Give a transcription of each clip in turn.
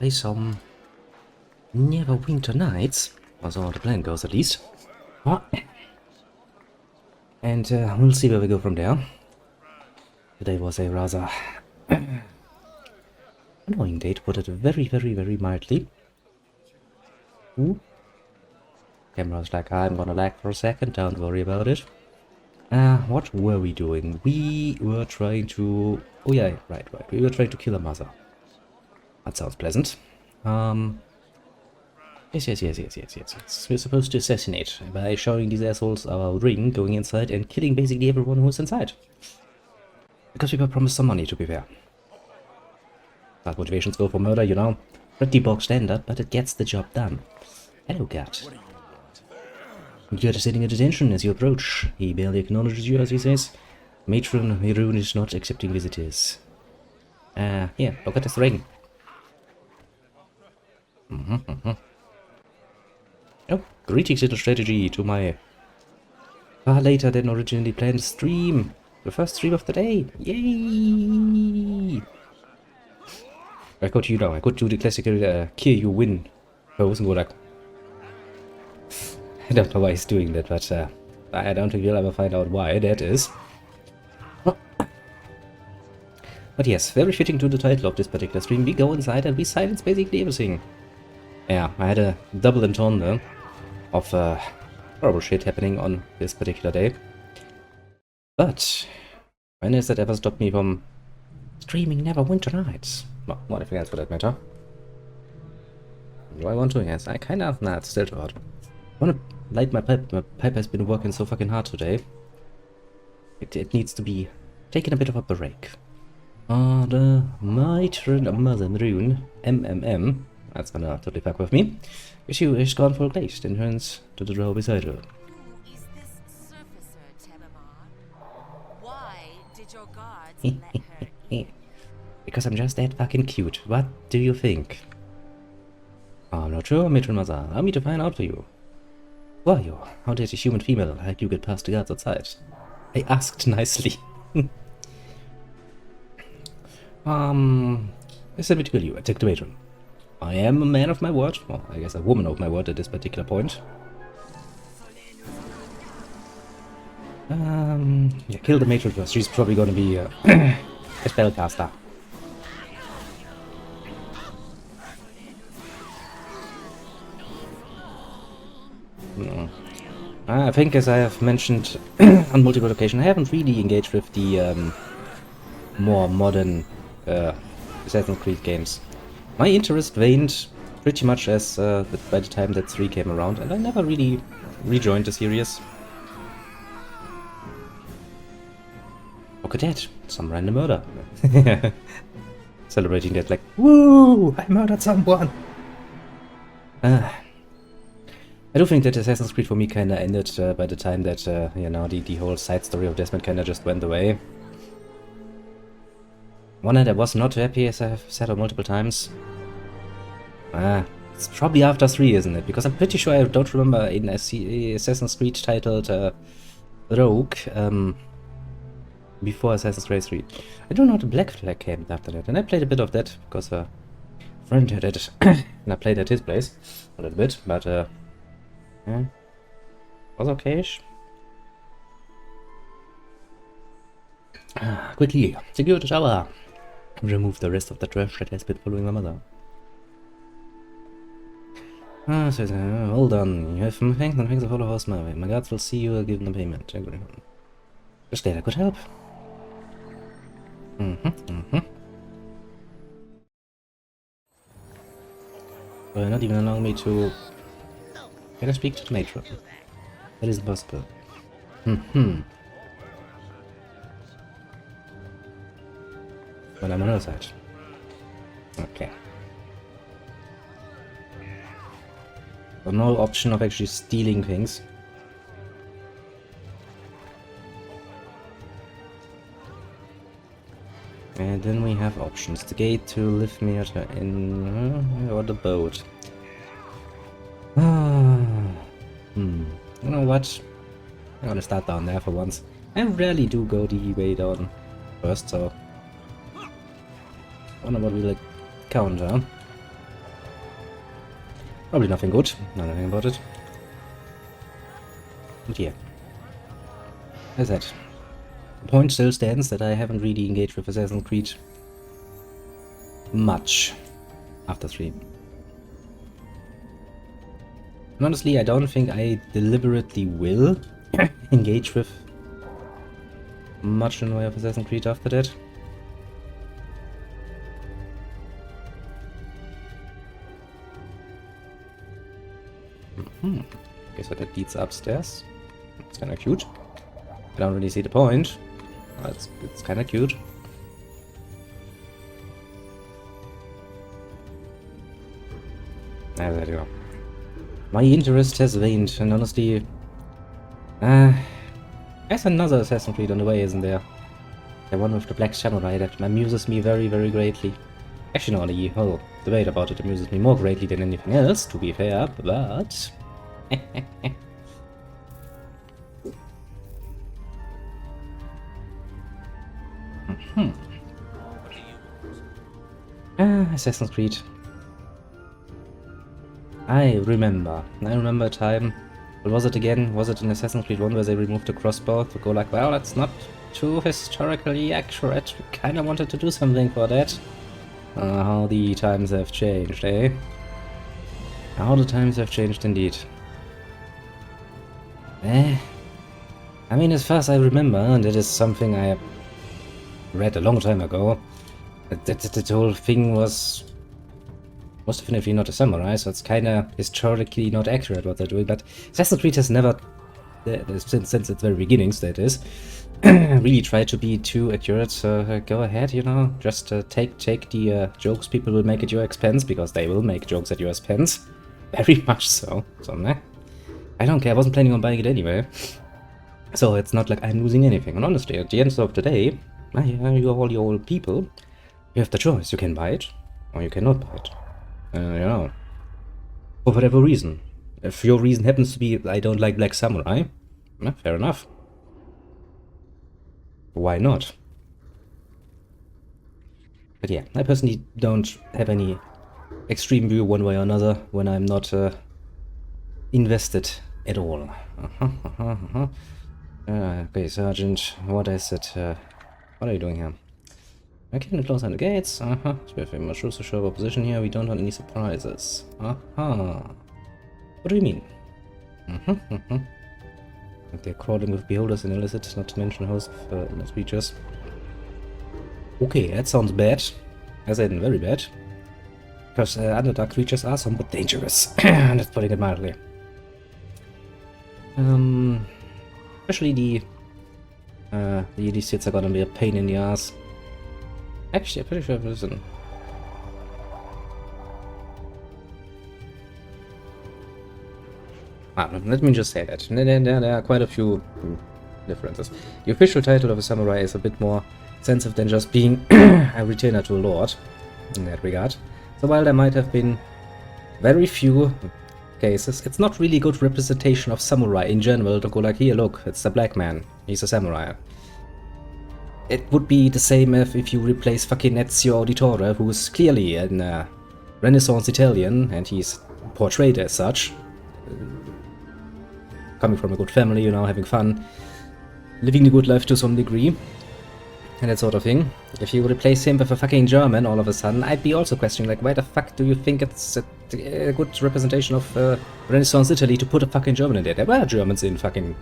play some Neverwinter Nights, or so the plan goes at least. And we'll see where we go from there. Today was a rather annoying day, to put it very mildly. Ooh. Camera's like, I'm gonna lag for a second, don't worry about it. What were we doing? We were trying to... Oh yeah, right. We were trying to kill a mother. That sounds pleasant. Yes. We're supposed to assassinate by showing these assholes our ring, going inside and killing basically everyone who's inside. Because we were promised some money, to be fair. That motivations go for murder, you know. Pretty bog standard, but it gets the job done. Hello, cat. You are sitting at attention as you approach. He barely acknowledges you as he says, Matron Mirun is not accepting visitors. Here, look at this ring. Oh, greetings in the strategy to my far later than originally planned stream. The first stream of the day. Yay! I could, you know, I could do the classical kill you win pose and go like... I don't know why he's doing that, but I don't think we'll ever find out why that is. But yes, very fitting to the title of this particular stream. We go inside and we silence basically everything. Yeah, I had a double entendre of horrible shit happening on this particular day. But when has that ever stopped me from streaming Neverwinter Nights? Well, not anything else for that matter. Do I want to? Yes, I kinda... Nah, it's still too hot. I wanna light my pipe. My pipe has been working so fucking hard today. It needs to be taking a bit of a break. The Matron Mother Rune, MMM, that's gonna totally fuck with me. Issue is gone full glazed and turns to the row beside her. Who is this surfacer, Tebamar? Why did your guards let her in? Because I'm just that fucking cute. What do you think? I'm not sure, Matron Mother. Allow me to find out for you. Who are you? How did a human female help you get past the guards outside? I asked nicely. It's a bit to you. I take the matron. I am a man of my word. Well, I guess a woman of my word at this particular point. Yeah, kill the matron first. She's probably gonna be a spellcaster. I think, as I have mentioned on multiple occasions, I haven't really engaged with the more modern Assassin's Creed games. My interest waned pretty much as by the time that 3 came around, and I never really rejoined the series. Look at that, some random murder. Celebrating that like, woo, I murdered someone! I do think that Assassin's Creed for me kinda ended by the time that, you know, the whole side story of Desmond kinda just went away. One night I was not happy, as I have said on multiple times. It's probably after 3, isn't it? Because I'm pretty sure I don't remember an Assassin's Creed titled Rogue before Assassin's Creed 3. I don't know, the Black Flag came after that, and I played a bit of that because a friend had it, and I played at his place a little bit, but yeah, was okay-ish. Quickly, secure the shower. Remove the rest of the trash that has been following my mother. Hold on. You have thanks and thanks of all of us, my way. My guards will see you given the payment. Just glad I could help. Well, not even allowing me to... Can I speak to the matron? That isn't possible. But I'm on her side. Okay. So no option of actually stealing things. And then we have options. The gate to lift me at her in... or the boat. You know what? I'm gonna start down there for once. I rarely do go the way down first, so... wonder what we'll encounter. Probably nothing good, know nothing about it. But yeah. As I said, the point still stands that I haven't really engaged with Assassin's Creed much after 3. And honestly, I don't think I deliberately will engage with much in the way of Assassin's Creed after that. Okay, so that leads upstairs. It's kinda cute. I don't really see the point. But it's kinda cute. There you go. My interest has waned, and honestly, there's another Assassin's Creed on the way, isn't there? The one with the Black Samurai that amuses me very, very greatly. Actually, no, the whole debate about it amuses me more greatly than anything else, to be fair, but... Assassin's Creed. I remember a time, what was it again? Was it in Assassin's Creed 1 where they removed the crossbow to go like, well, that's not too historically accurate, we kinda wanted to do something for that. How the times have changed, eh? How the times have changed indeed. I mean, as far as I remember, and that is something I read a long time ago, that the whole thing was definitely not a samurai, so it's kinda historically not accurate what they're doing, but Assassin's Creed has never, since its very beginnings, that is, really tried to be too accurate, so go ahead, you know, just take the jokes people will make at your expense, because they will make jokes at your expense, very much so, meh. I don't care, I wasn't planning on buying it anyway, so it's not like I'm losing anything, and honestly, at the end of the day, you all your old people, you have the choice, you can buy it, or you cannot buy it. You know, for whatever reason. If your reason happens to be I don't like Black Samurai, fair enough. Why not? But yeah, I personally don't have any extreme view one way or another when I'm not invested at all. Okay, Sergeant, what is it? What are you doing here? I can't close on the gates. So we have a much closer show of position here. We don't want any surprises. What do you mean? They're crawling with beholders and illicit, not to mention hosts of creatures. Okay, that sounds bad. As in very bad. Because underdark creatures are somewhat dangerous. That's putting it mildly. Especially the idiots are gonna be a pain in the ass. Actually, I'm pretty sure it isn't. Let me just say that. There are quite a few differences. The official title of a samurai is a bit more sensitive than just being a retainer to a lord, in that regard. So while there might have been very few cases, it's not really good representation of samurai in general to go like, here, look, it's a black man, he's a samurai. It would be the same if you replace fucking Ezio Auditore, who is clearly a Renaissance Italian, and he's portrayed as such. Coming from a good family, you know, having fun, living the good life to some degree, and that sort of thing. If you replace him with a fucking German all of a sudden, I'd be also questioning, like, why the fuck do you think it's a good representation of Renaissance Italy to put a fucking German in there? There were Germans in fucking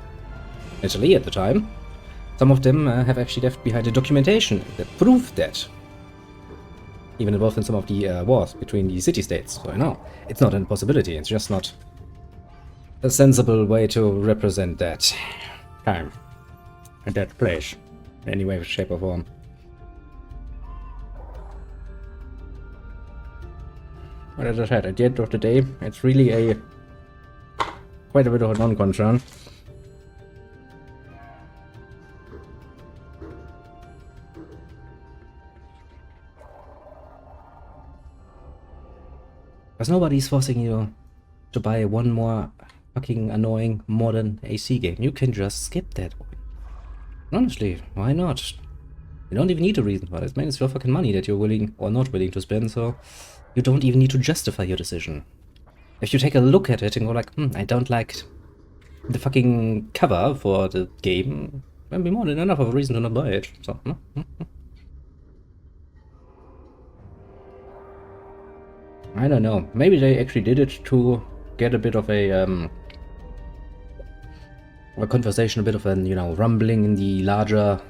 Italy at the time. Some of them have actually left behind the documentation that proved that. Even involved in some of the wars between the city-states. So I know, it's not an impossibility, it's just not a sensible way to represent that time and that place in any way, shape or form. But as I said, at the end of the day, it's really quite a bit of a non-concern. Because nobody's forcing you to buy one more fucking annoying modern AC game. You can just skip that one. Honestly, why not? You don't even need a reason for this, man. It's your fucking money that you're willing or not willing to spend, so you don't even need to justify your decision. if you take a look at it and go like, I don't like the fucking cover for the game, that'd be more than enough of a reason to not buy it. So, I don't know. Maybe they actually did it to get a bit of a conversation, a bit of an, rumbling in the larger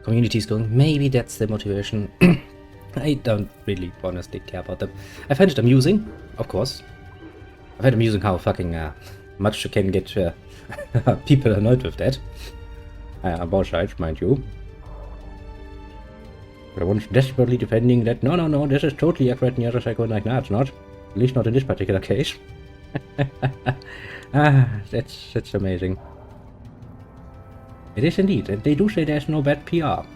communities going. Maybe that's the motivation. I don't really honestly care about them. I find it amusing, of course. I find it amusing how fucking much you can get people annoyed with that. Bullshit, mind you. But I was desperately defending that, no, this is totally accurate, and the other side going like, no, it's not. At least not in this particular case. That's amazing. It is indeed, and they do say there's no bad PR.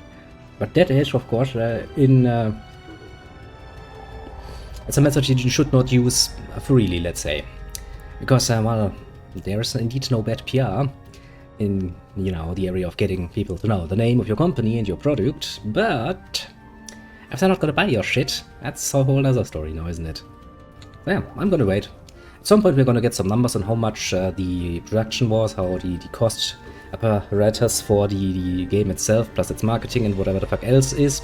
But that is, of course, it's a message you should not use freely, let's say. Because, well, there's indeed no bad PR in, the area of getting people to know the name of your company and your product, but if they're not gonna buy your shit, that's a whole other story now, isn't it? So yeah, I'm gonna wait. At some point we're gonna get some numbers on how much the production was, how the cost apparatus for the game itself, plus its marketing and whatever the fuck else is.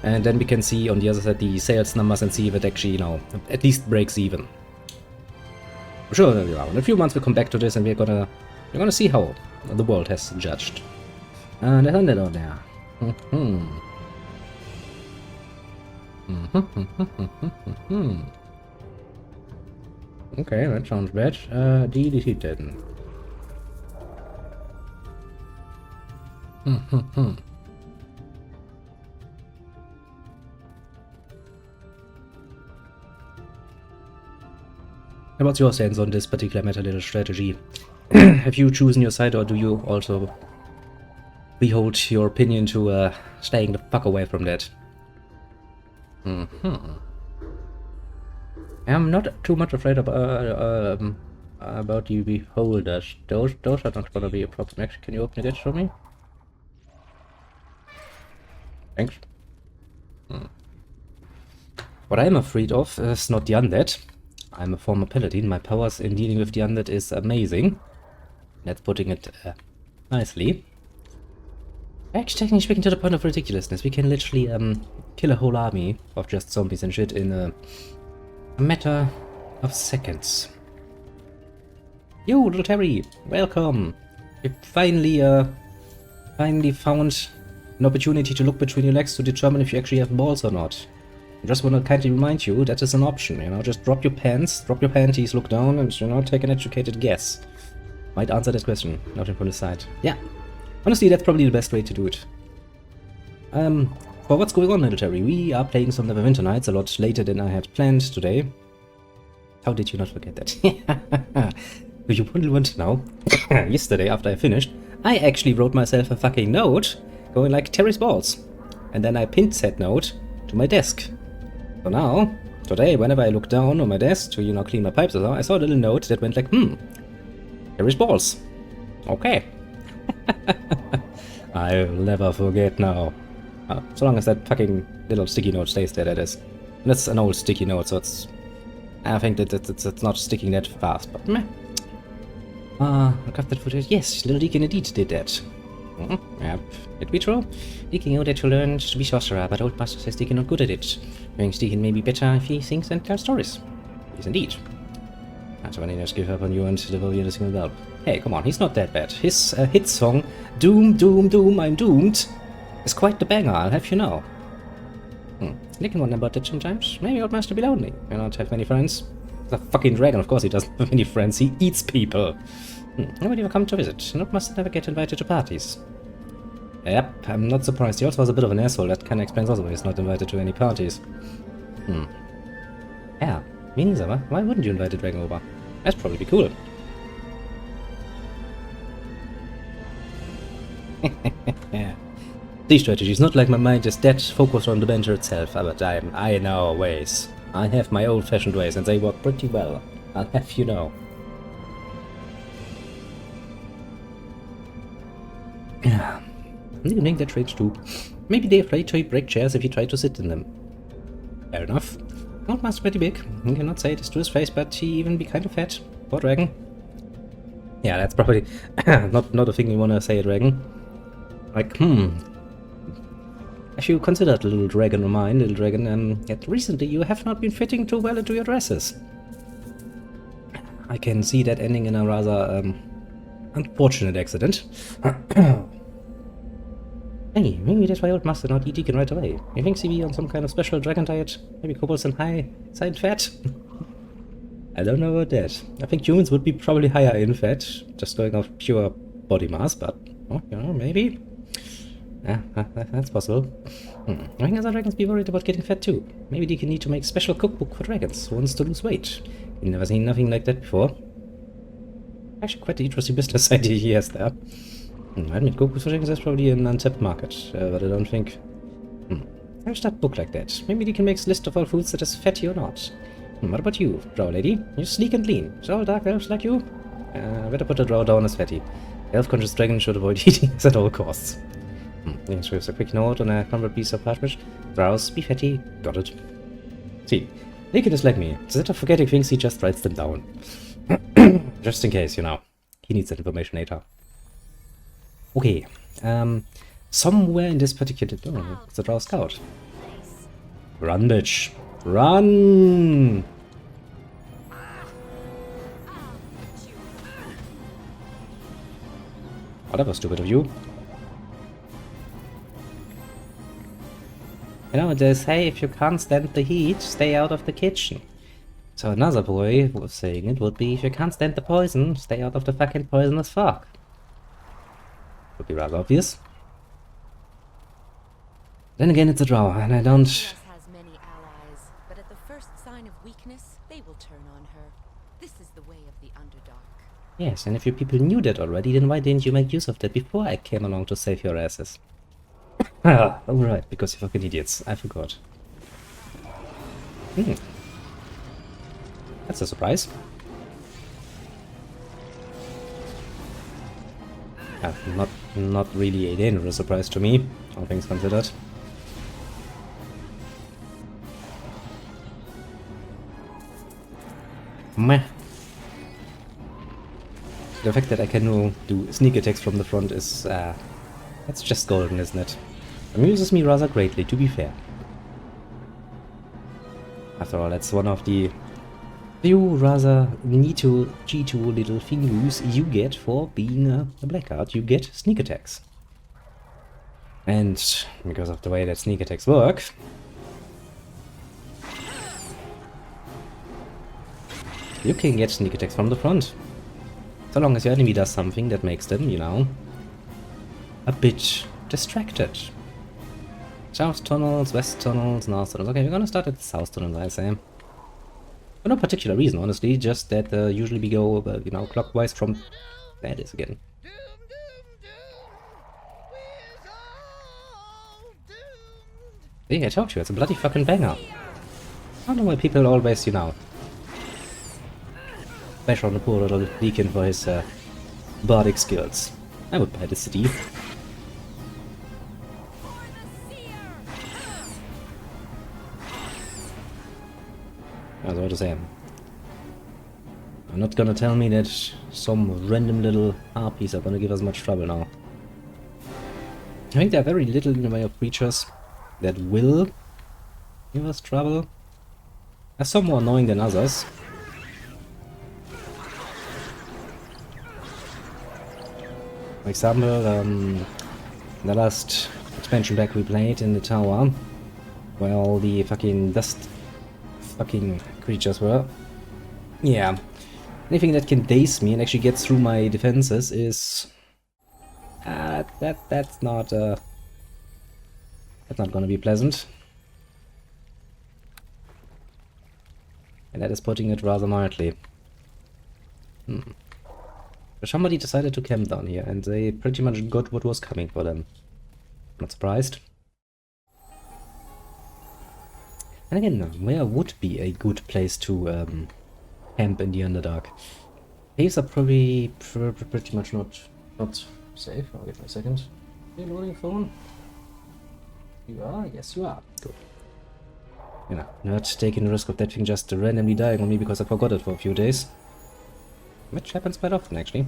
And then we can see on the other side the sales numbers and see if it actually, at least breaks even. I'm sure, in a few months we'll come back to this and we're gonna see how the world has judged. There's a little there. Okay, that sounds bad. Delete then. What's your stance on this particular meta-little strategy? Have you chosen your side, or do you also behold your opinion to staying the fuck away from that? I'm not too much afraid about the beholders. Those are not gonna be a problem. Actually, can you open the gates for me? Thanks. What I'm afraid of is not the undead. I'm a former paladin. My powers in dealing with the undead is amazing. That's putting it nicely. Actually, technically speaking, to the point of ridiculousness, we can literally kill a whole army of just zombies and shit in a matter of seconds. Yo, little Terry, welcome. You finally found an opportunity to look between your legs to determine if you actually have balls or not. I just want to kindly remind you that is an option, just drop your pants, drop your panties, look down and, take an educated guess. Might answer that question, not from the side. Yeah, honestly, that's probably the best way to do it. For what's going on, little Terry? We are playing some Neverwinter nights a lot later than I had planned today. How did you not forget that? You wouldn't want to know. Yesterday, after I finished, I actually wrote myself a fucking note going like Terry's balls. And then I pinned said note to my desk. So now, today, whenever I look down on my desk to, clean my pipes or so, I saw a little note that went like, Terry's balls. Okay. I'll never forget now. So long as that fucking little sticky note stays there, that is. And that's an old sticky note, so it's... I think that it's not sticking that fast, but meh. Crafted footage. Yes, little Deacon indeed did that. Yep, it be true. Deacon knew that you learned to be sorcerer, but old master says Deacon not good at it. Thinks Deacon may be better if he sings and tells stories. Yes, indeed. That's when he just give up on you and devote you to single help. Hey, come on, he's not that bad. His hit song, Doom, Doom, Doom, I'm Doomed, is quite the banger, I'll have you know. Deacon wonder about that sometimes. Maybe old master be lonely. You not have many friends. He's a fucking dragon, of course he doesn't have any friends. He eats people. Nobody ever come to visit. Not must never get invited to parties. Yep, I'm not surprised. He also was a bit of an asshole. That kind of explains also why he's not invited to any parties. Yeah, means aber. Why wouldn't you invite a dragon over? That'd probably be cool. Yeah. These strategies, not like my mind is that focused on the adventure itself, but I know ways. I have my old-fashioned ways, and they work pretty well. I'll have you know. Yeah. You can make that trade too. Maybe they're afraid to break chairs if you try to sit in them. Fair enough. Not much, pretty big. You cannot say this to his face, but he even be kind of fat. Poor dragon. Yeah, that's probably not a thing you wanna say, dragon. Like, If you considered little dragon of mine, little dragon, yet recently you have not been fitting too well into your dresses. I can see that ending in a rather, unfortunate accident. Hey, maybe that's why old master not eat Deacon right away. He thinks he be on some kind of special dragon diet? Maybe kobolds and high side fat? I don't know about that. I think humans would be probably higher in fat, just going off pure body mass, but, oh, you know, maybe. Yeah, that's possible. I think other dragons be worried about getting fat too. Maybe they can need to make a special cookbook for dragons who wants to lose weight. You've never seen nothing like that before. Actually, quite an interesting business idea he has there. I admit, cookbooks for dragons is probably an untapped market, but I don't think... I'll start a book like that. Maybe they can make a list of all foods that is fatty or not. What about you, drow lady? You're sleek and lean. Is all dark elves like you? Better put a drow down as fatty. Elf-conscious dragon should avoid eating this at all costs. Thanks for a quick note on a crumbled piece of parchment. Drows, be fatty. Got it. See, Naked is like me. Instead of forgetting things, he just writes them down. Just in case, you know. He needs that information later. Okay. Somewhere in this particular... Oh, it's a drow scout. Run, bitch. Run! Oh, that was stupid of you. You know, they say if you can't stand the heat, stay out of the kitchen. So another boy was saying it would be if you can't stand the poison, stay out of the fucking poisonous fog. Would be rather obvious. Then again, it's a drow, and I don't... has many allies, but at the first sign of weakness, they will turn on her. This is the way of the Underdark. Yes, and if you people knew that already, then why didn't you make use of that before I came along to save your asses? Ah, alright, because you fucking idiots. I forgot. That's a surprise. Not really a dangerous surprise to me, all things considered. Meh. The fact that I can do sneak attacks from the front is, that's just golden, isn't it? Amuses me rather greatly, to be fair. After all, that's one of the few rather neato G2 little things you get for being a blackguard. You get sneak attacks. And because of the way that sneak attacks work, you can get sneak attacks from the front. So long as your enemy does something that makes them, you know, a bit distracted. South tunnels, west tunnels, north tunnels. Okay, we're gonna start at the south tunnels, I say. For no particular reason, honestly, just that usually we go, you know, clockwise from... There it is again. See, I told you, it's a bloody fucking banger. I don't know why people always, you know, bash on the poor little deacon for his bardic skills. I would buy the city. I was about to say, I'm not gonna tell me that some random little harpies are gonna give us much trouble now. I think there are very little in the way of creatures that will give us trouble. There are some more annoying than others. For example, the last expansion pack we played in the tower, where all the fucking dust fucking creatures were. Yeah. Anything that can daze me and actually get through my defenses is... that's not gonna be pleasant. And that is putting it rather mildly. But somebody decided to camp down here, and they pretty much got what was coming for them. Not surprised. And again, where would be a good place to camp in the Underdark? Caves are probably pretty much not safe. I'll give me a second. Are you loading phone? You are? Yes, you are. Good. You know, not taking the risk of that thing just randomly dying on me because I forgot it for a few days. Which happens quite often, actually.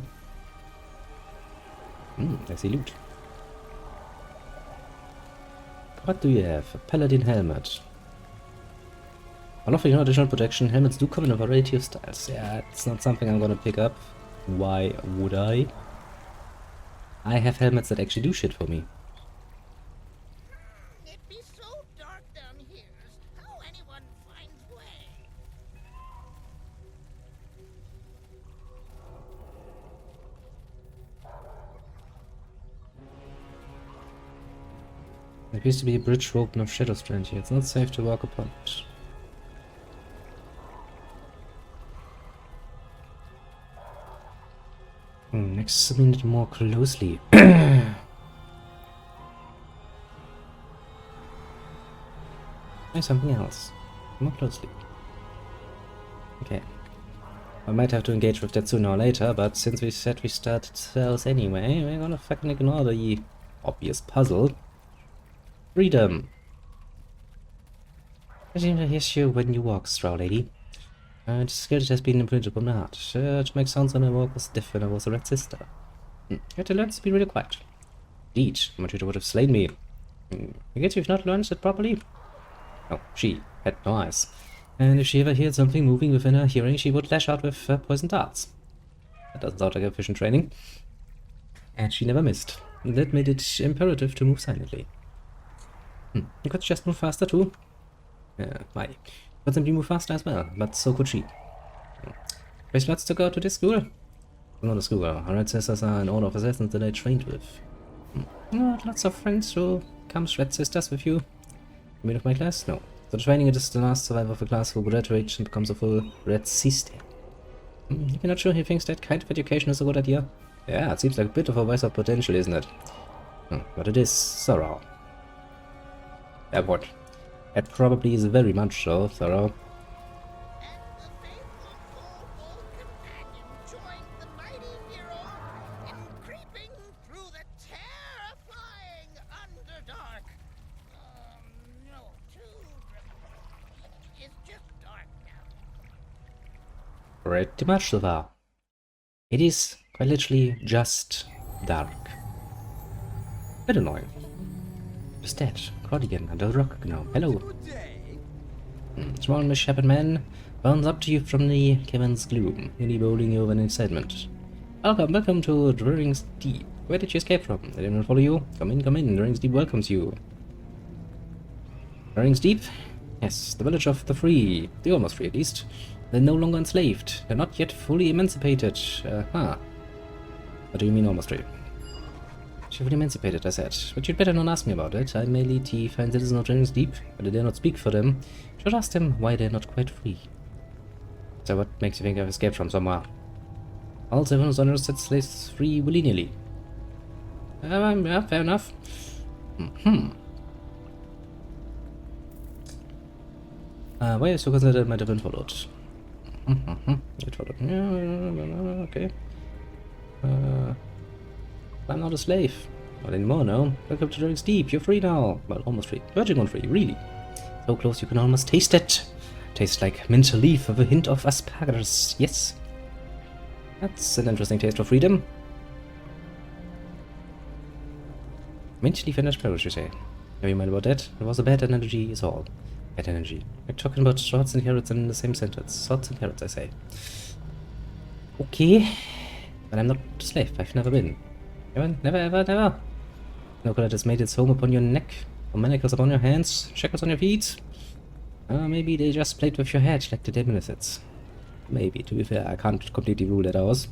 I see loot. What do you have? A paladin helmet. While offering no additional protection, helmets do come in a variety of styles. Yeah, it's not something I'm gonna pick up. Why would I? I have helmets that actually do shit for me. It be so dark down here. How anyone finds way? There appears to be a bridge open of shadow strand here. It's not safe to walk upon it. Examine it more closely. There's something else. More closely. Okay. I might have to engage with that sooner or later, but since we said we started cells anyway, we're gonna fucking ignore the obvious puzzle. Freedom! I seem to hear you when you walk, Straw Lady. The skill has been imprinted upon my heart. To make sounds when I walk was deaf when I was a red sister. You had to learn to be really quiet. Indeed, Matilda would have slain me. I guess you've not learned it properly? No, she had no eyes. And if she ever heard something moving within her hearing, she would lash out with poison darts. That doesn't sound like efficient training. And she never missed. That made it imperative to move silently. You could just move faster too. Why? Could simply move faster as well, but so could she. There's lots to go to this school. Not a school. Our red sisters are an order of assassins that I trained with. Lots of friends who comes red sisters with you. You mean of my class? No. So the training is the last survivor of a class who graduates and becomes a full red sister. You're not sure he thinks that kind of education is a good idea? Yeah, it seems like a bit of a waste of potential, isn't it? But it is thorough. Yeah, what? It probably is very much so, thorough. And the faithful old companion joined the mighty hero in creeping through the terrifying Underdark. No, it's just dark now. Pretty much so far. It is quite literally just dark. Bit annoying. Who's that? Cardigan under the rock now. Hello. Small misshapen man bounds up to you from the cavern's gloom, nearly bowling you over an excitement. Welcome to Drawing's Deep. Where did you escape from? Did anyone follow you? Come in. Drawing's Deep welcomes you. Drawing's Deep? Yes, the village of the free. The almost free, at least. They're no longer enslaved. They're not yet fully emancipated. What do you mean almost free? Fully emancipated, I said. But you'd better not ask me about it. I may lead the fine citizens of Drawing's Deep, but I dare not speak for them. Should ask them why they're not quite free. So what makes you think I've escaped from somewhere? All 7 honors set slaves free willy-nilly. Yeah, fair enough. Why is you considered might have been followed? Get followed. Yeah, okay. I'm not a slave. Not anymore, no. Welcome to Drawing's Deep. You're free now. Well, almost free. Verging on free, really. So close you can almost taste it. Tastes like mint leaf with a hint of asparagus. Yes. That's an interesting taste of freedom. Mint leaf and asparagus, you say? Have you mind about that? It was a bad analogy, is all. Bad energy. We're talking about swords and carrots in the same sentence. Swords and carrots, I say. Okay. But I'm not a slave. I've never been. Never, never. No collar has made its home upon your neck, or manacles upon your hands, shackles on your feet. Maybe they just played with your head like the Demonicids. Maybe, to be fair, I can't completely rule that out.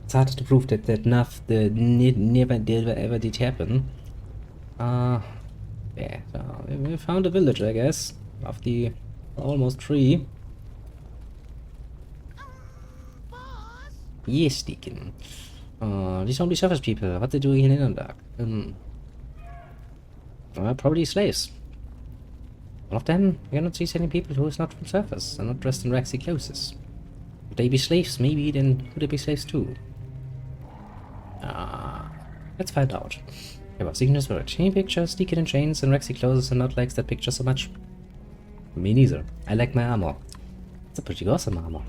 It's hard to prove that never ever did happen. Yeah, so we found a village, I guess, of the almost tree. Boss? Yes, Deacon. These only surface people, what they doing in Underdark? Probably slaves. All of them, you cannot see any people who is not from surface and not dressed in ragsy clothes. Would they be slaves, maybe, then could they be slaves too? Let's find out. Okay, well, seeking this word. Any pictures, Deacon in chains and ragsy clothes and not likes that picture so much. Me neither. I like my armor. It's a pretty awesome armor.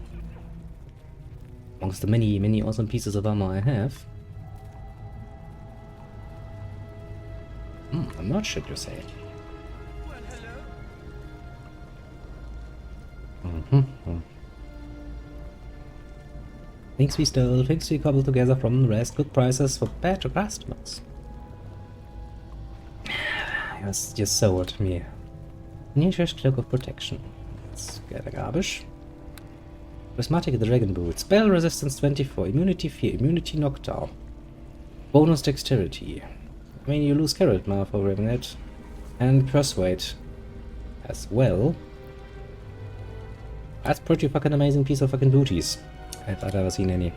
Amongst the many, many awesome pieces of armor I have. I'm not should you say. Things we stole, things we cobbled together from the rest, good prices for better customers. You sold me. Nature's cloak of protection. Let's get the garbage. Prismatic Dragon Boot. Spell resistance 24. Immunity 4. Immunity knockdown. Bonus dexterity. I mean, you lose charisma for wearing it. And persuade as well. That's pretty fucking amazing piece of fucking booties. If I've ever seen any.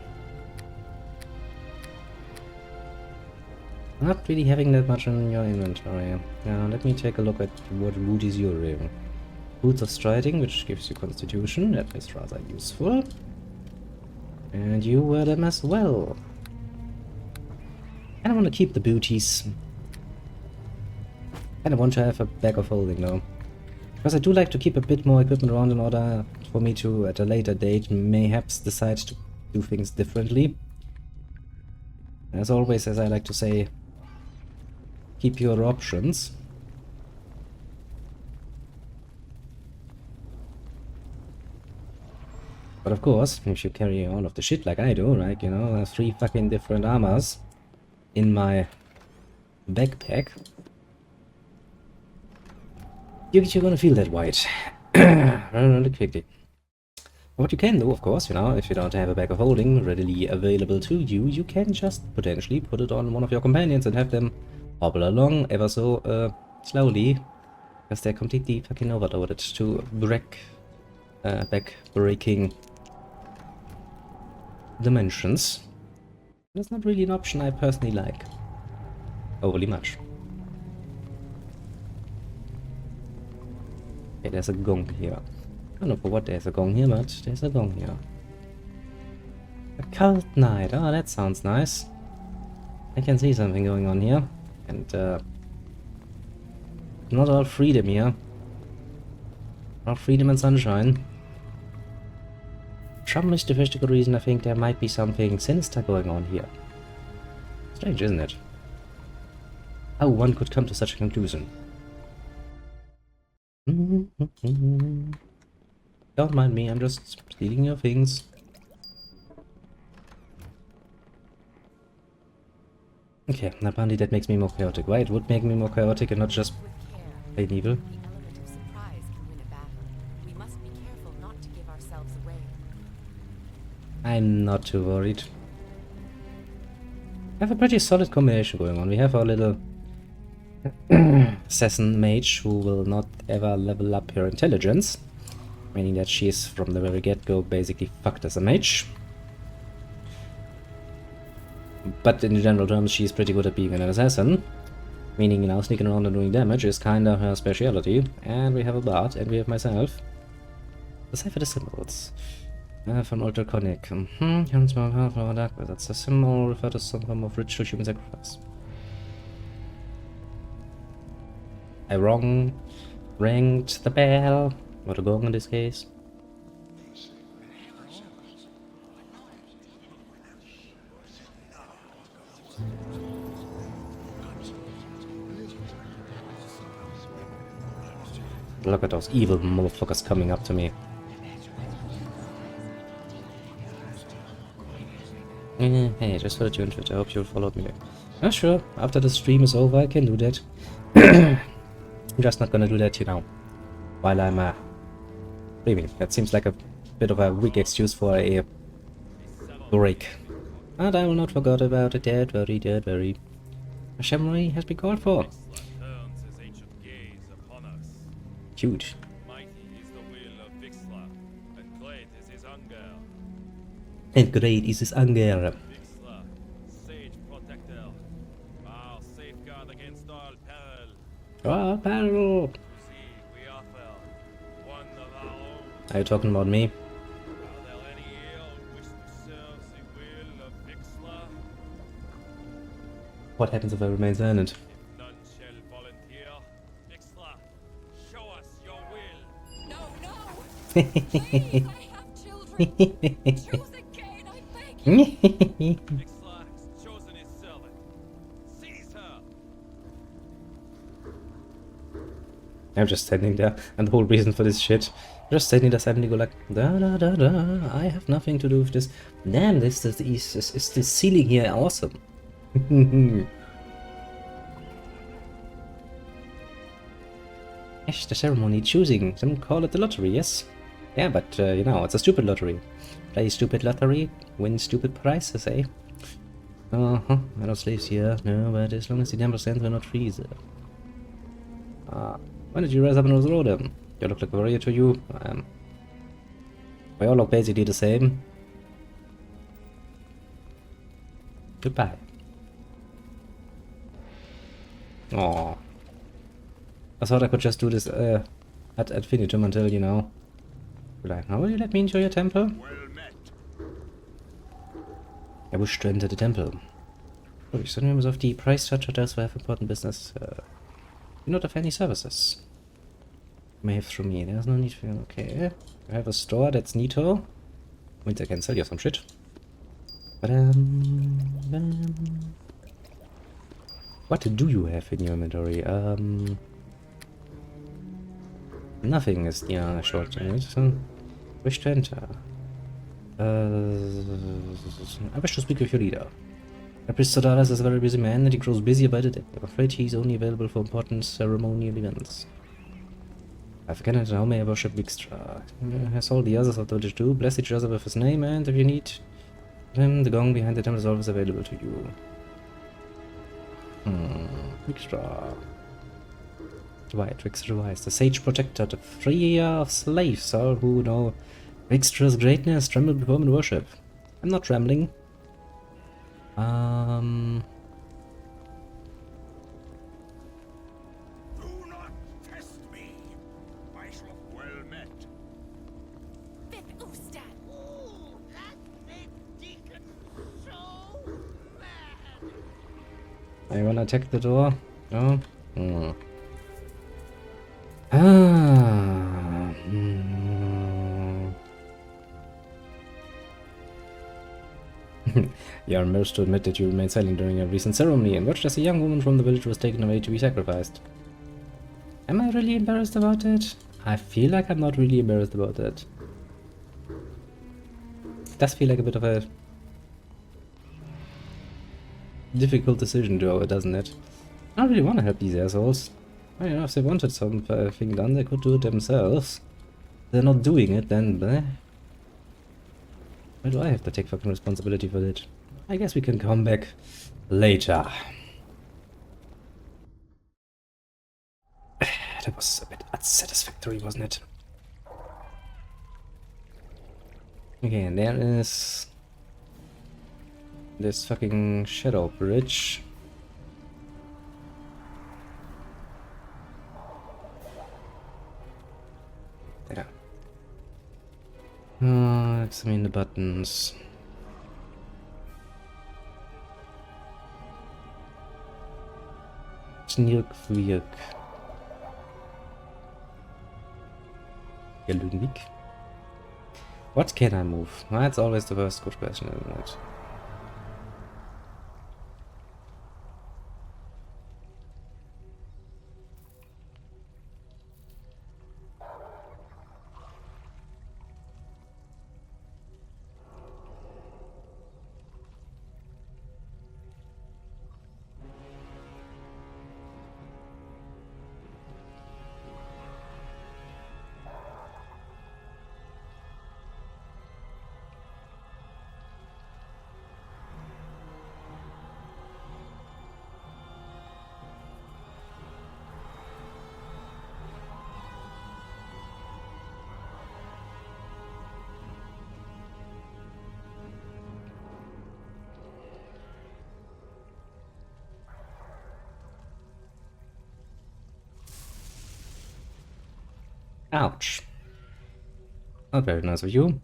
Not really having that much in your inventory. Now let me take a look at what booties you're wearing. Boots of Striding, which gives you Constitution, that is rather useful. And you wear them as well. I don't want to keep the booties. I don't want to have a bag of holding though. Because I do like to keep a bit more equipment around in order for me to, at a later date, mayhaps decide to do things differently. As always, as I like to say, keep your options. But of course, if you carry all of the shit like I do, like, you know, 3 fucking different armors in my backpack, you're gonna feel that weight really quickly. What you can do, of course, you know, if you don't have a bag of holding readily available to you, you can just potentially put it on one of your companions and have them hobble along ever so slowly, because they're completely fucking overloaded to back-breaking dimensions. That's not really an option I personally like overly much. Okay, there's a gong here. I don't know for what there's a gong here, but there's a gong here. A cult night. Oh, that sounds nice. I can see something going on here. And, not all freedom here. Not freedom and sunshine. For some mystical reason, I think there might be something sinister going on here. Strange, isn't it? How one could come to such a conclusion. Don't mind me, I'm just stealing your things. Okay, apparently that makes me more chaotic. Why? It would make me more chaotic and not just plain evil. The element of surprise can win a battle. We must be careful not to give ourselves away. I'm not too worried. We have a pretty solid combination going on. We have our little assassin mage who will not ever level up her intelligence, meaning that she is from the very get-go basically fucked as a mage. But in general terms, she's pretty good at being an assassin, meaning, you know, sneaking around and doing damage is kinda her speciality. And we have a bard, and we have myself. Decipher the symbols. From Alter Conic. That's a symbol referred to some form of ritual human sacrifice. I ranked the bell, or the gong in this case. Look at those evil motherfuckers coming up to me. Hey, just for the tune Twitter, I hope you followed me. Oh, sure, after the stream is over, I can do that. I'm just not gonna do that, you know, while I'm streaming. That seems like a bit of a weak excuse for a break. And I will not forget about it, don't worry, don't worry. A samurai has been called for. Huge. And great is his anger. All peril. Are you talking about me? What happens if I remain silent? Please, I have children. Choose again, I beg you. Ixla has chosen his servant. Seize her! I'm just standing there, and the whole reason for this shit. Just standing there suddenly go like, da da da da, I have nothing to do with this. Damn, this is this ceiling here awesome. Yes, the ceremony choosing. Some call it the lottery, yes? Yeah, but you know, it's a stupid lottery. Play stupid lottery, win stupid prizes, eh? Uh-huh, we're not slaves here, no, but as long as the number stands, we're not free, sir. When did you rise up on the road? You look like a warrior to you. We all look basically the same. Goodbye. Aww. I thought I could just do this ad infinitum until, you know. Like, how will you let me into your temple? Well met. I wish to enter the temple. Oh, some members of the price structure does have important business. Do not have any services. May have through me. There's no need for you. Okay. I have a store, that's neato. Means I can sell you some shit. But what do you have in your inventory? Nothing is near short. Wish to enter. I wish to speak with your leader. Priest Sodaras is a very busy man and he grows busier by the day. I'm afraid he's only available for important ceremonial events. I forget how may I worship Vixtra. As all the others of the village do, bless each other with his name, and if you need him, the gong behind the temple is always available to you. Vixtra. Right, Vixtra Wise, the sage protector, the freer of slaves, all who know Vixtra's greatness tremble before him in worship. I'm not trembling. Do not test me. I shall well met. Vip Oostan. Ooh, that made Deacon so mad. I wanna attack the door? No? Ah. You are embarrassed to admit that you remained silent during a recent ceremony and watched as a young woman from the village was taken away to be sacrificed. Am I really embarrassed about it? I feel like I'm not really embarrassed about it. It does feel like a bit of a difficult decision, though, doesn't it? I don't really want to help these assholes. I don't know, if they wanted something done, they could do it themselves. If they're not doing it, then bleh. Why do I have to take fucking responsibility for it? I guess we can come back later. That was a bit unsatisfactory, wasn't it? Okay, and there is this fucking shadow bridge. There. Examine the buttons. Snirk-Wirk. Gelünwig. What can I move? That's always the first good question, isn't it? Ouch. Not very nice of you.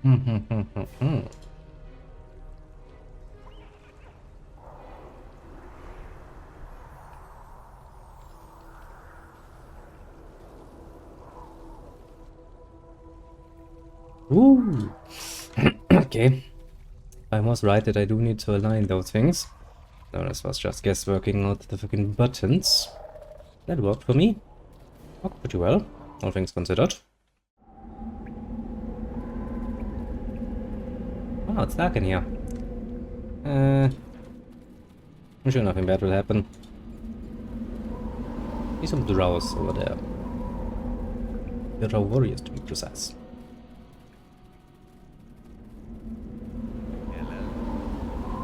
Ooh. Okay. I was right that I do need to align those things. No, this was just guess working out the fucking buttons. That worked for me. Worked pretty well, all things considered. Oh, it's dark in here. I'm sure nothing bad will happen. See some drows over there. Drow warriors, to be precise.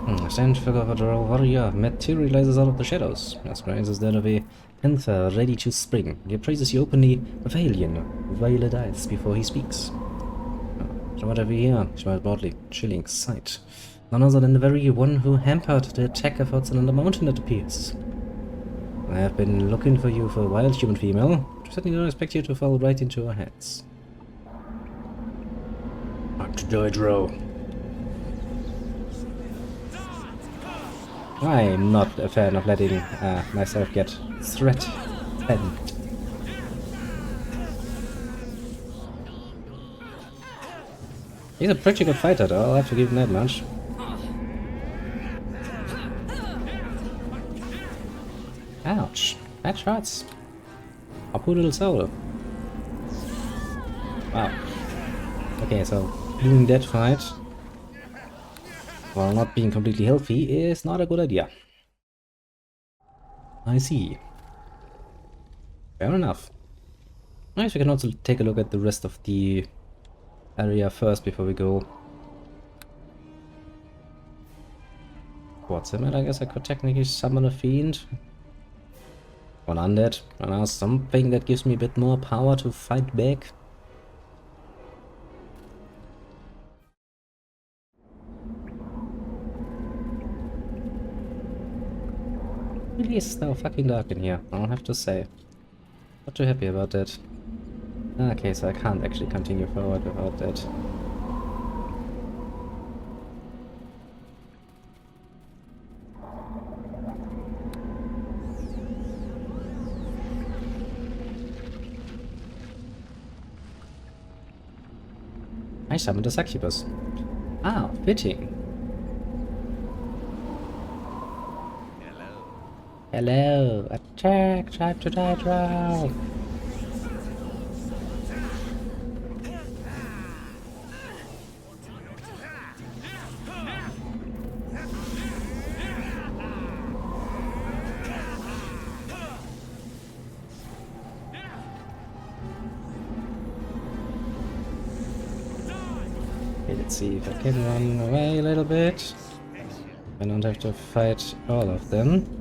A strange figure of a drow warrior materializes out of the shadows. As rises that of a panther ready to spring. He appraises you openly with alien, violet eyes before he speaks. From what I hear, smiled broadly, chilling sight. None other than the very one who hampered the attack efforts on the mountain, it appears. I have been looking for you for a while, human female. I certainly don't expect you to fall right into our hands. Time to die, drow. I'm not a fan of letting myself get threatened. He's a pretty good fighter, though. I'll have to give him that much. Ouch. That hurts. A poor little soul. Wow. Okay, so doing that fight while not being completely healthy is not a good idea. I see. Fair enough. I guess we can also take a look at the rest of the area first before we go. What's it? I guess I could technically summon a fiend. One undead. And now something that gives me a bit more power to fight back. Really is so fucking dark in here, I'll have to say. Not too happy about that. Okay, so I can't actually continue forward without that. I summoned a succubus. Ah, fitting. Hello, attack, try to die, drow. Okay, let's see if I can run away a little bit. I don't have to fight all of them.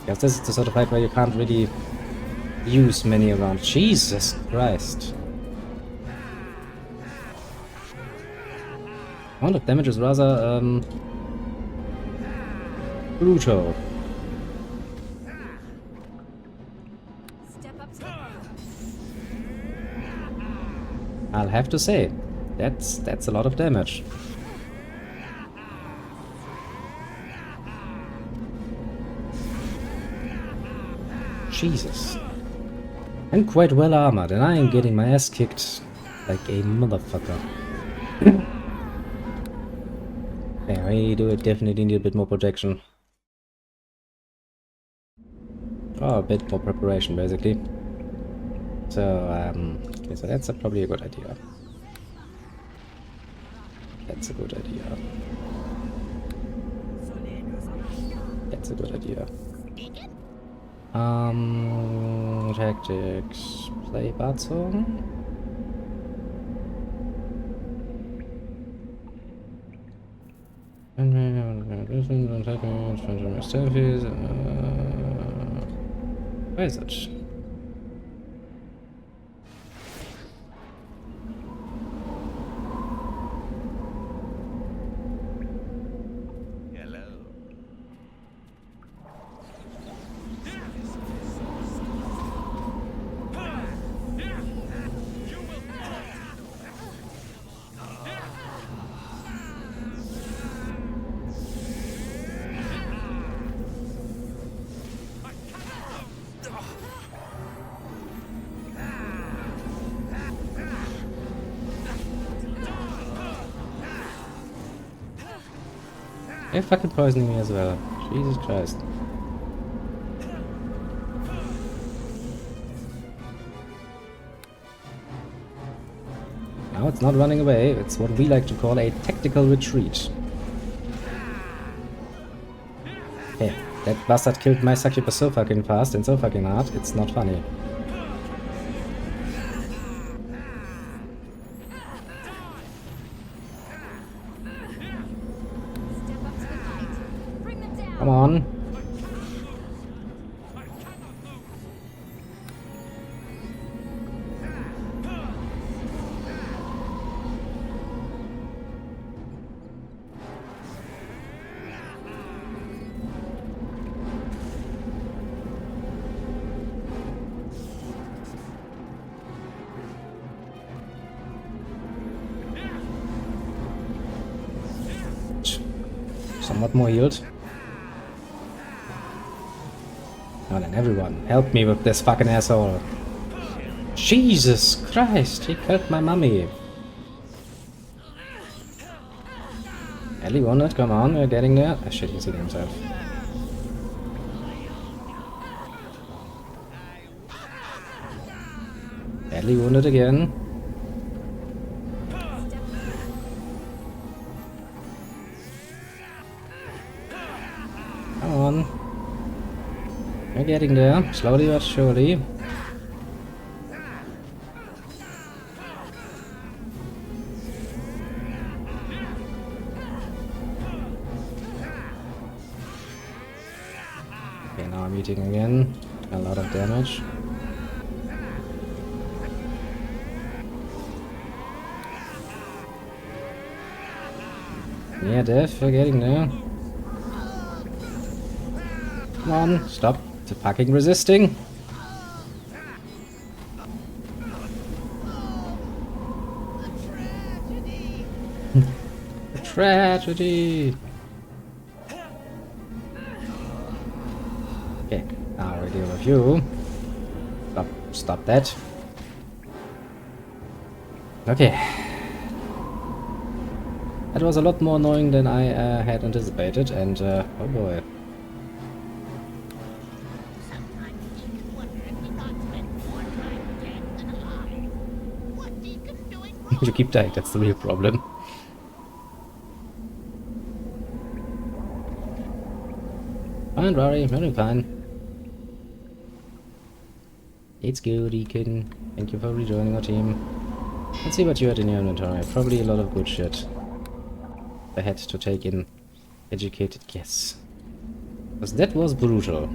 Because this is the sort of fight where you can't really use many around. Jesus Christ. Amount of damage is rather brutal. I'll have to say, that's a lot of damage. Jesus. I'm quite well armored and I am getting my ass kicked like a motherfucker. Yeah, I do definitely need a bit more protection. Oh, a bit more preparation basically. So, okay, so that's probably a good idea. That's a good idea. That's a good idea. Tactics. Play bard song. Where is it? You're fucking poisoning me as well. Jesus Christ. Now it's not running away, it's what we like to call a tactical retreat. Okay, that bastard killed my succubus so fucking fast and so fucking hard, it's not funny. Step up to the fight. Bring them down. Come on. Somewhat more healed. Oh, then everyone, help me with this fucking asshole. Jesus Christ, he killed my mummy. Ellie wounded, come on, we're getting there. Ah shit, he's hitting himself. Ellie wounded again. Come on. We're getting there, slowly but surely. Okay, now I'm eating again. A lot of damage. Yeah, Death, we're getting there. Come on, stop the fucking resisting. The tragedy. Okay, now we deal with you. Stop that. Okay. That was a lot more annoying than I had anticipated, and oh boy. Sometimes Deacon wonder if the gods spent more time dead than alive. What Deacon doing wrong? You keep dying, that's the real problem. Fine, Rory, very fine. It's good, Deacon. Thank you for rejoining our team. Let's see what you had in your inventory. Probably a lot of good shit. I had to take in educated guess. Because that was brutal.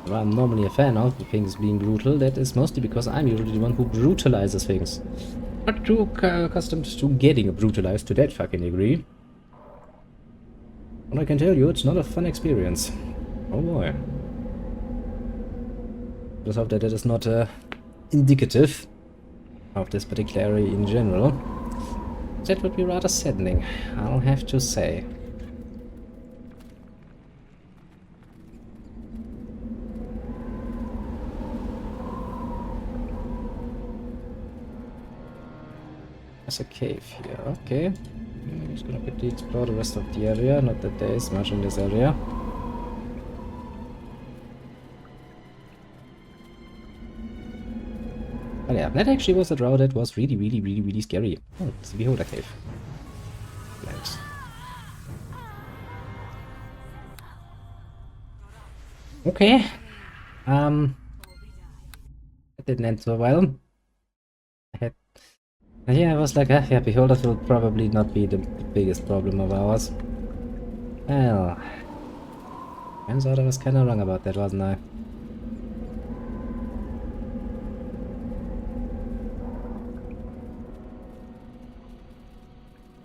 Well, I'm normally a fan of the things being brutal. That is mostly because I'm usually the one who brutalizes things. Not too accustomed to getting brutalized to that fucking degree. But I can tell you, it's not a fun experience. Oh boy. Just hope that it is not indicative of this particular area in general. That would be rather saddening, I'll have to say. There's a cave here, okay. I'm just gonna quickly explore the rest of the area, not that there is much in this area. But yeah, that actually was a draw that was really scary. Oh, it's the Beholder Cave. Nice. Okay. That didn't end so well. Yeah, I was like, yeah, Beholders will probably not be the biggest problem of ours. Well, turns out I was kinda wrong about that, wasn't I?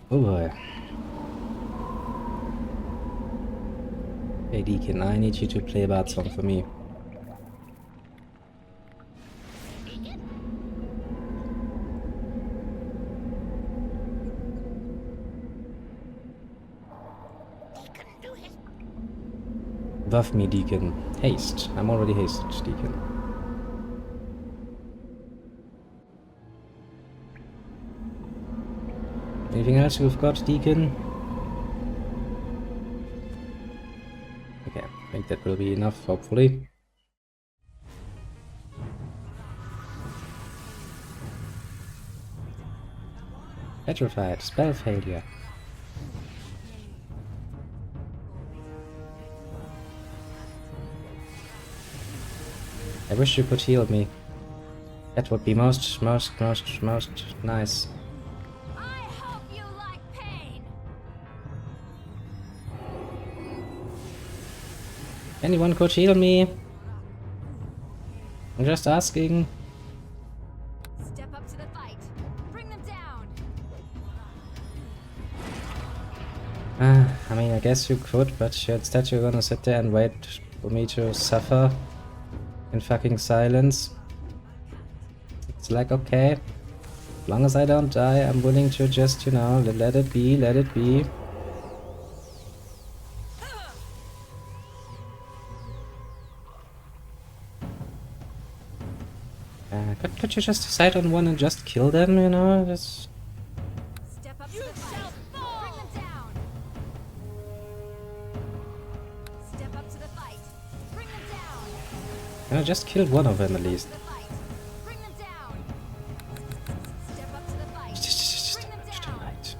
Oh boy. Hey Deacon, I need you to play a bard song for me. Buff me, Deacon. Haste. I'm already hasted, Deacon. Anything else you've got, Deacon? Okay, I think that will be enough, hopefully. Petrified, spell failure. I wish you could heal me. That would be most nice. I hope you like pain. Anyone could heal me? I'm just asking. Step up to the fight. Bring them down. I mean, I guess you could, but instead you're gonna sit there and wait for me to suffer in fucking silence. It's like, okay, as long as I don't die, I'm willing to just, you know, let it be, let it be. Could you just decide on one and just kill them, you know? Just... Step up to the fight. Bring them down. Step up to the fight. Bring them down. You know, just kill one of them at least. To the fight. Bring them down. Step up to the fight. Just Bring them to the down. right. Step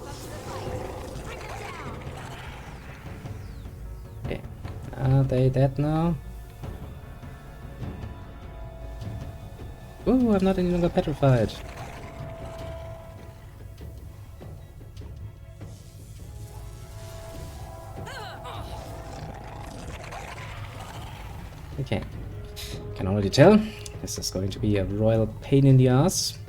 up to the fight. Bring them down. Okay. Are they dead now? Ooh, I'm not any longer petrified. Okay. Can already tell. This is going to be a royal pain in the ass.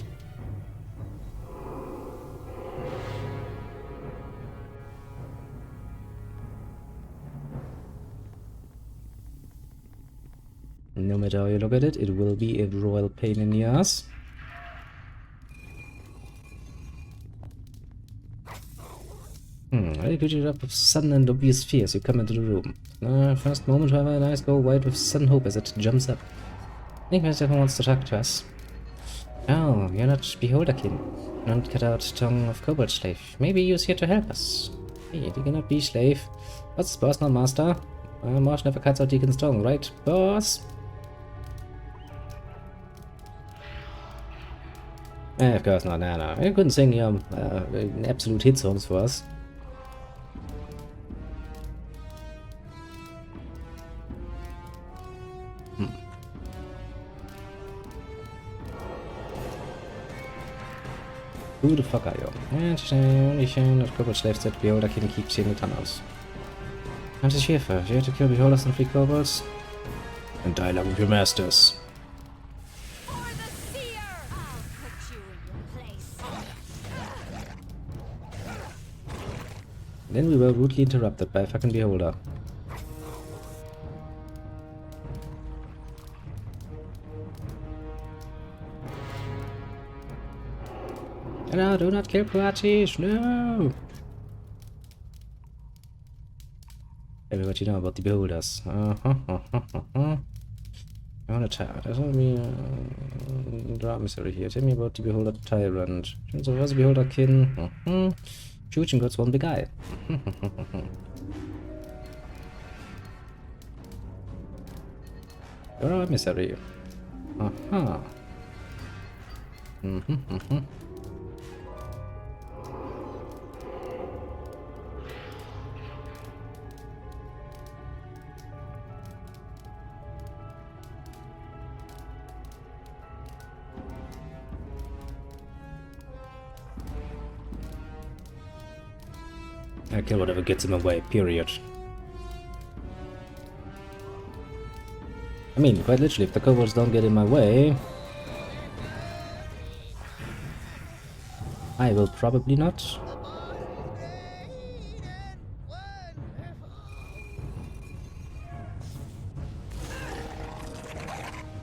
No matter how you look at it, it will be a royal pain in the ass. Very good job of sudden and obvious fear as you come into the room. First moment, however, eyes go wide with sudden hope as it jumps up. I think Mr. wants to talk to us. Oh, you're not Beholderkin. Not cut out tongue of Kobold Slave. Maybe he was here to help us. Hey, you cannot be slave. What's boss, not master? Marsh never cuts out Deacon's tongue, right, boss? Of course not, no. I couldn't sing absolute hit songs for us. Who the fuck are you? Only that Kobold Slave said Beholderkin keeps in the tunnels. I'm just here for you to kill Beholders and free Kobolds. And die along with your masters. For the seer! I'll put you in your place. Then we were rudely interrupted by a fucking Beholder. No, do not kill Puachish, no! Tell me what you know about the Beholders. I wanna tell. There's only dramacy here. Tell me about the Beholder Tyrant. So was the Beholder Kin? Shooting God's one big eye. You're a misery. I kill whatever gets in my way, period. I mean, quite literally, if the kobolds don't get in my way, I will probably not.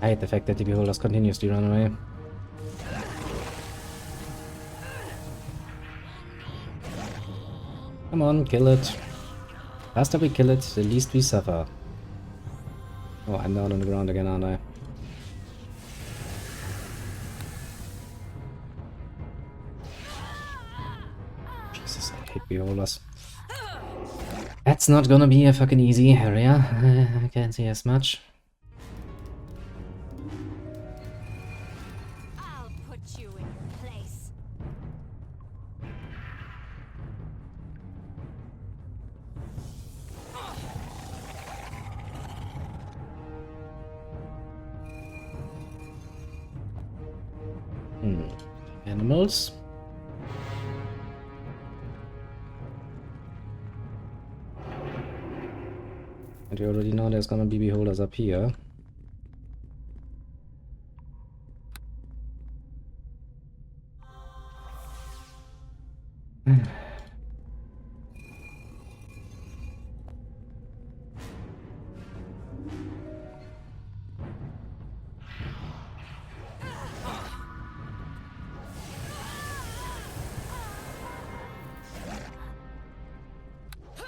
I hate the fact that the beholders continuously run away. Come on, kill it. Faster we kill it, the least we suffer. Oh, I'm down on the ground again, aren't I? hate beholders. That's not gonna be a fucking easy area. I can't say as much. I'll put you in your place. Animals. And you already know there's gonna be beholders up here.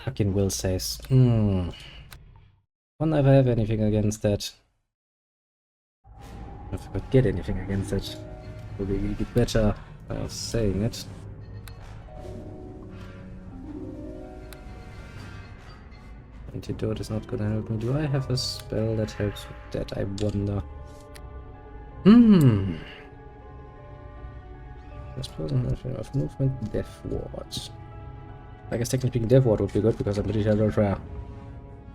Fucking Will says. Wonder if I have anything against that. If I could get anything against it. Would be better saying it. Antidote is not gonna help me. Do I have a spell that helps with that? I wonder. This person of movement, Death Ward. I guess technically Death Ward would be good because I'm pretty sure those are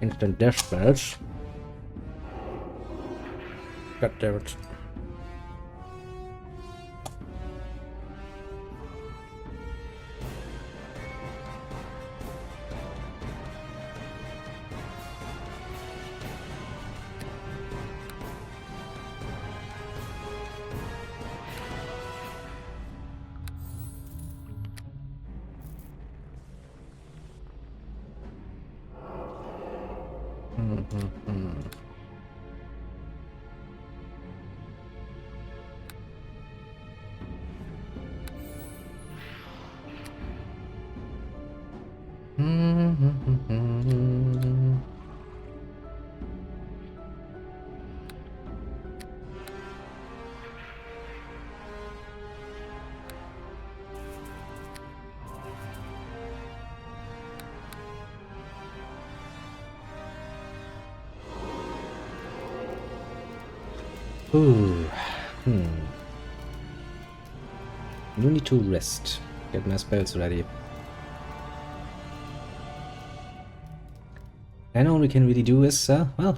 instant death spells. God damn it. Ooh. You need to rest. Get my spells ready. And all we can really do is, well,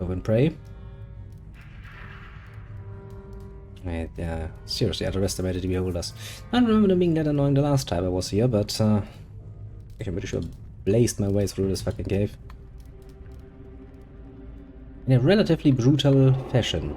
go and pray. I seriously underestimated the beholders. I don't remember them being that annoying the last time I was here, but I'm pretty sure I blazed my way through this fucking cave. In a relatively brutal fashion.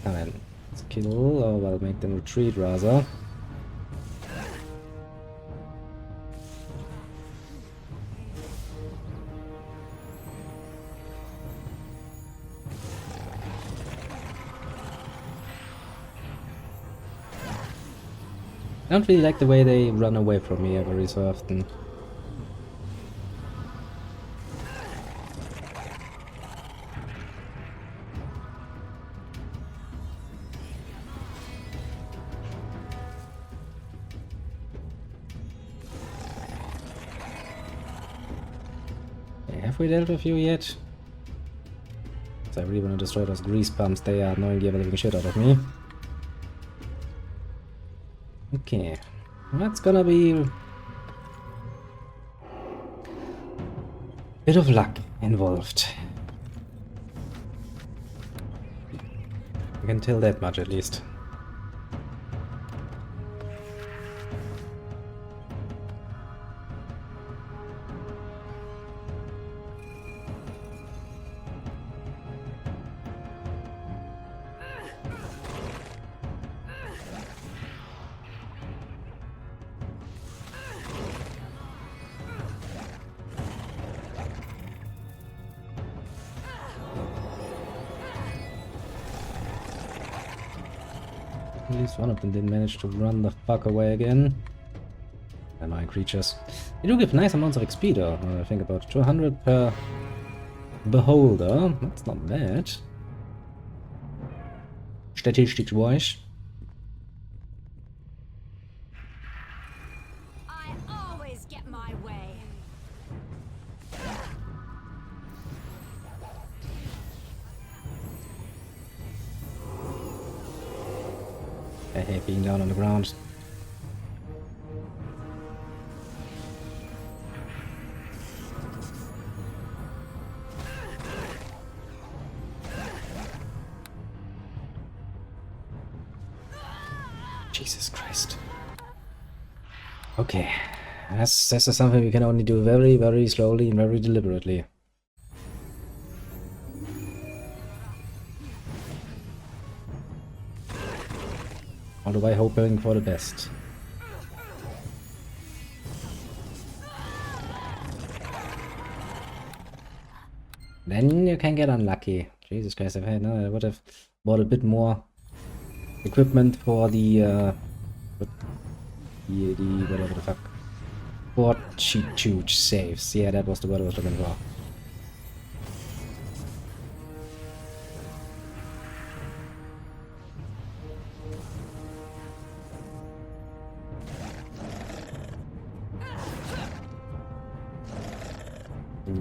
Come on, let's kill, or well, make them retreat rather. I don't really like the way they run away from me every so often. Have we dealt with you yet? So I really want to destroy those grease pumps. They are annoying the ever-living shit out of me. Okay, that's gonna be a bit of luck involved. I can tell that much at least. At least one of them didn't manage to run the fuck away again. Annoying creatures. They do give nice amounts of XP though, now that I think about it. 200 per beholder. That's not bad. Statistisch-wise. I always get my way. I hate being down on the ground. Jesus Christ. Okay. This is something we can only do very, very slowly and very deliberately. All the way hoping for the best. Then you can get unlucky. Jesus Christ, I would have bought a bit more equipment for the whatever the fuck. Fortitude saves. Yeah, that was the word I was looking for.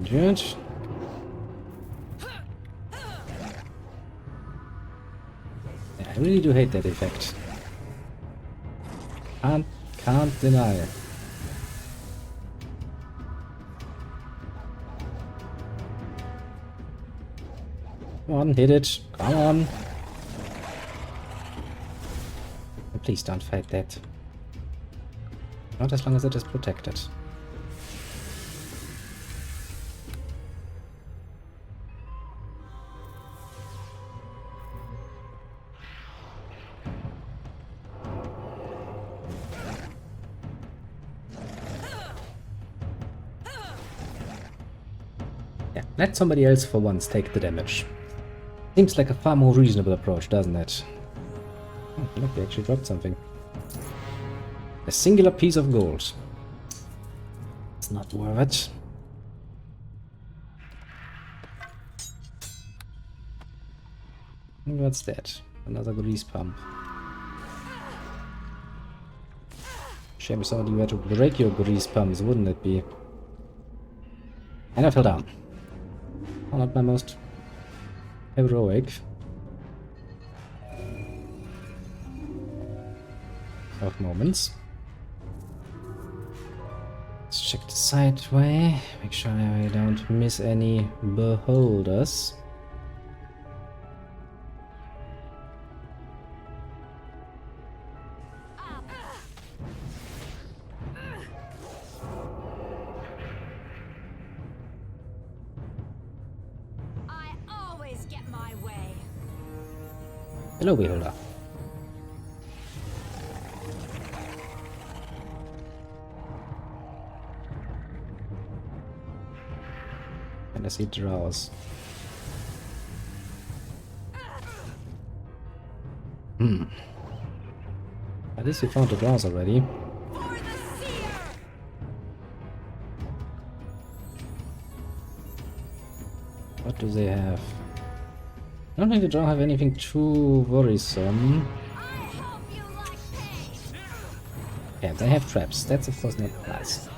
Good. Yeah, I really do hate that effect. Can't deny it. Come on, hit it. Come on. Oh, please don't fight that. Not as long as it is protected. Yeah, let somebody else for once take the damage. Seems like a far more reasonable approach, doesn't it? Oh, look, they actually dropped something. A singular piece of gold. It's not worth it. And what's that? Another grease pump. Shame if somebody were to break your grease pumps, wouldn't it be? And I fell down. Oh, not my most heroic of moments. Let's check the side way. Make sure I don't miss any beholders. I always get my way. Hello, beholder. And I see draws. At least we found the draws already. For the seer! What do they have? I don't think the draw have anything too worrisome. I hope you like pain. Yeah, they have traps. That's of course not nice.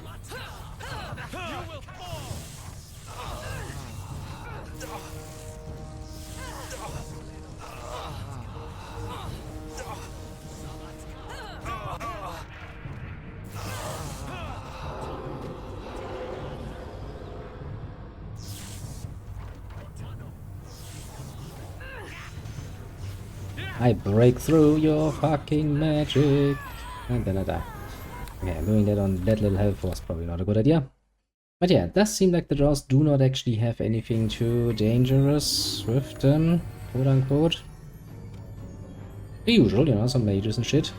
I break through your fucking magic. And then I die. Okay, doing that on that little health was probably not a good idea. But yeah, it does seem like the draws do not actually have anything too dangerous with them, quote unquote. The usual, you know, some mages and shit.